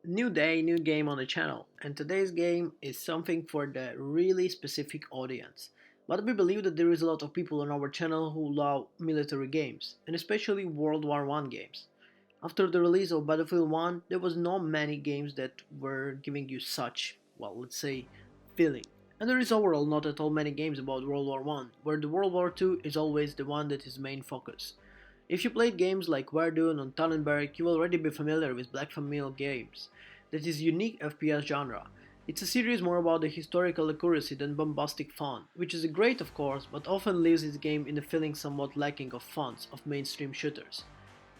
New day, new game on the channel, and today's game is something for the really specific audience. But we believe that there is a lot of people on our channel who love military games, and especially World War I games. After the release of Battlefield 1, there was not many games that were giving you such, well, let's say, feeling. And there is overall not at all many games about World War I, where the World War II is always the one that is main focus. If you played games like Verdun or Tannenberg, you will already be familiar with Black Family games. That is unique FPS genre. It's a series more about the historical accuracy than bombastic fun, which is great of course, but often leaves its game in the feeling somewhat lacking of fun of mainstream shooters.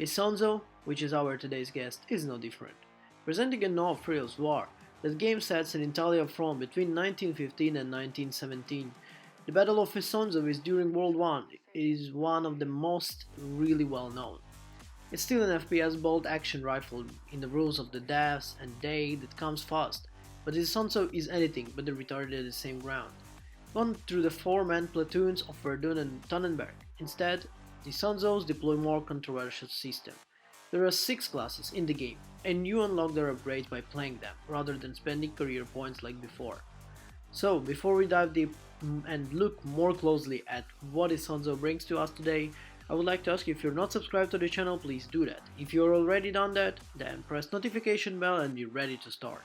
Isonzo, which is our today's guest, is no different. Presenting a no-frills war, that game sets an Italia front between 1915 and 1917. The Battle of Isonzo is during World War I is one of the most really well known. It's still an FPS bolt action rifle in the rules of the deaths and day that comes fast, but Isonzo is anything but the retarded at the same ground. Gone through the four-man platoons of Verdun and Tannenberg. Instead, the Isonzos deploy more controversial system. There are 6 classes in the game, and you unlock their upgrades by playing them, rather than spending career points like before. So, before we dive deep and look more closely at what Isonzo brings to us today, I would like to ask you, if you're not subscribed to the channel, please do that. If you're already done that, then press notification bell and be ready to start.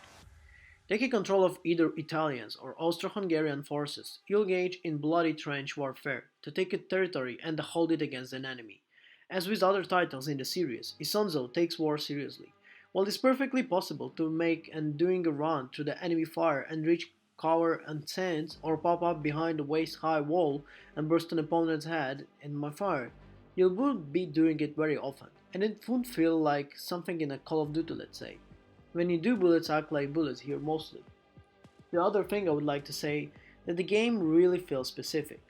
Taking control of either Italians or Austro-Hungarian forces, you'll engage in bloody trench warfare to take a territory and hold it against an enemy. As with other titles in the series, Isonzo takes war seriously. While it's perfectly possible to make and doing a run through the enemy fire and reach cover and sense, or pop up behind a waist-high wall and burst an opponent's head in my fire, you wouldn't be doing it very often, and it won't feel like something in a Call of Duty, let's say. When you do, bullets act like bullets here mostly. The other thing I would like to say, that the game really feels specific.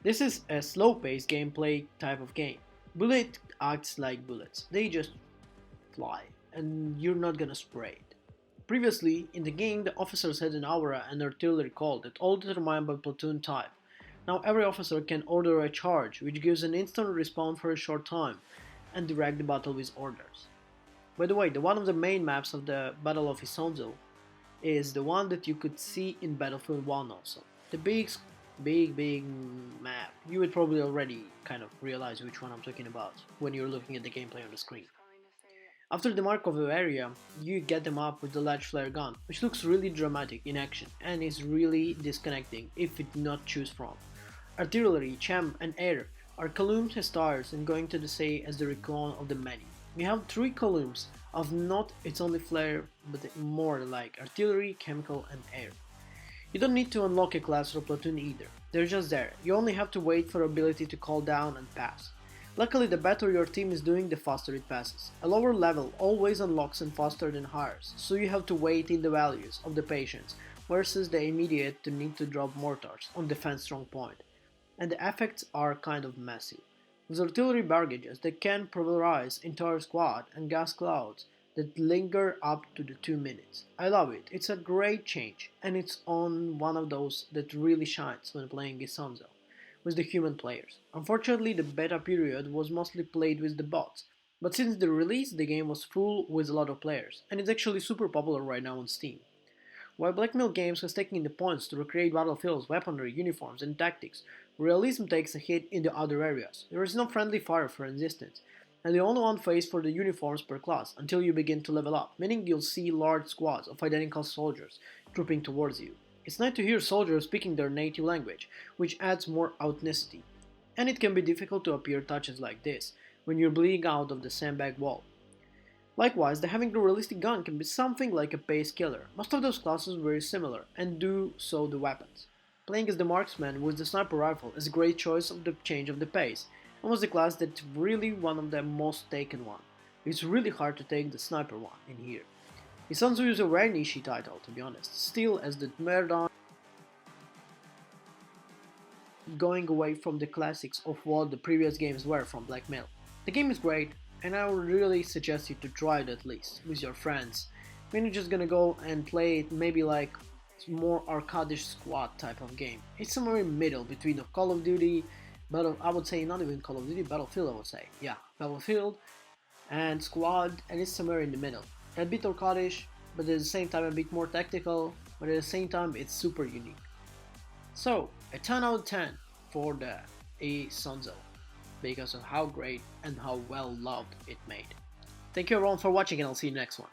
This is a slow-paced gameplay type of game. Bullet acts like bullets, they just fly, and you're not gonna spray it. Previously, in the game, the officers had an aura and artillery call that all determined by platoon type. Now every officer can order a charge, which gives an instant respawn for a short time, and direct the battle with orders. By the way, one of the main maps of the Battle of Isonzo is the one that you could see in Battlefield 1 also. The big map. You would probably already kind of realize which one I'm talking about when you're looking at the gameplay on the screen. After the Markov area, you get them up with the large flare gun, which looks really dramatic in action and is really disconnecting if it not choose from. Artillery, champ and air are columns as stars and going to the say as the recon of the many. We have 3 columns of not its only flare but more like artillery, chemical and air. You don't need to unlock a class or platoon either, they're just there, you only have to wait for ability to call down and pass. Luckily, the better your team is doing, the faster it passes. A lower level always unlocks and faster than higher, so you have to wait in the values of the patience, versus the immediate to need to drop mortars on defense strong point. And the effects are kind of massive. With artillery baggages that can pulverize entire squad and gas clouds that linger up to the 2 minutes. I love it, it's a great change, and it's on one of those that really shines when playing Isonzo with the human players. Unfortunately, the beta period was mostly played with the bots, but since the release the game was full with a lot of players, and it's actually super popular right now on Steam. While Blackmail Games has taken the points to recreate battlefields, weaponry, uniforms and tactics, Realism takes a hit in the other areas. There is no friendly fire for resistance, and the only one phase for the uniforms per class until you begin to level up, meaning you'll see large squads of identical soldiers trooping towards you. It's nice to hear soldiers speaking their native language, which adds more authenticity. And it can be difficult to appear touches like this, when you're bleeding out of the sandbag wall. Likewise, the having a realistic gun can be something like a pace killer. Most of those classes were very similar, and do so the weapons. Playing as the marksman with the sniper rifle is a great choice of the change of the pace, and was the class that's really one of the most taken one. It's really hard to take the sniper one in here. Isonzo is a very niche title, to be honest, still as the Merdon going away from the classics of what the previous games were from Blackmail. The game is great, and I would really suggest you to try it at least, with your friends. When you're just gonna go and play it maybe like more arcadish squad type of game. It's somewhere in the middle between a Call of Duty, I would say not even Call of Duty, Battlefield I would say. Yeah, Battlefield and Squad, and it's somewhere in the middle. a bit arcadish, but at the same time a bit more tactical, but at the same time it's super unique. So, a 10 out of 10 for the Isonzo, because of how great and how well loved it made. Thank you everyone for watching and I'll see you next one.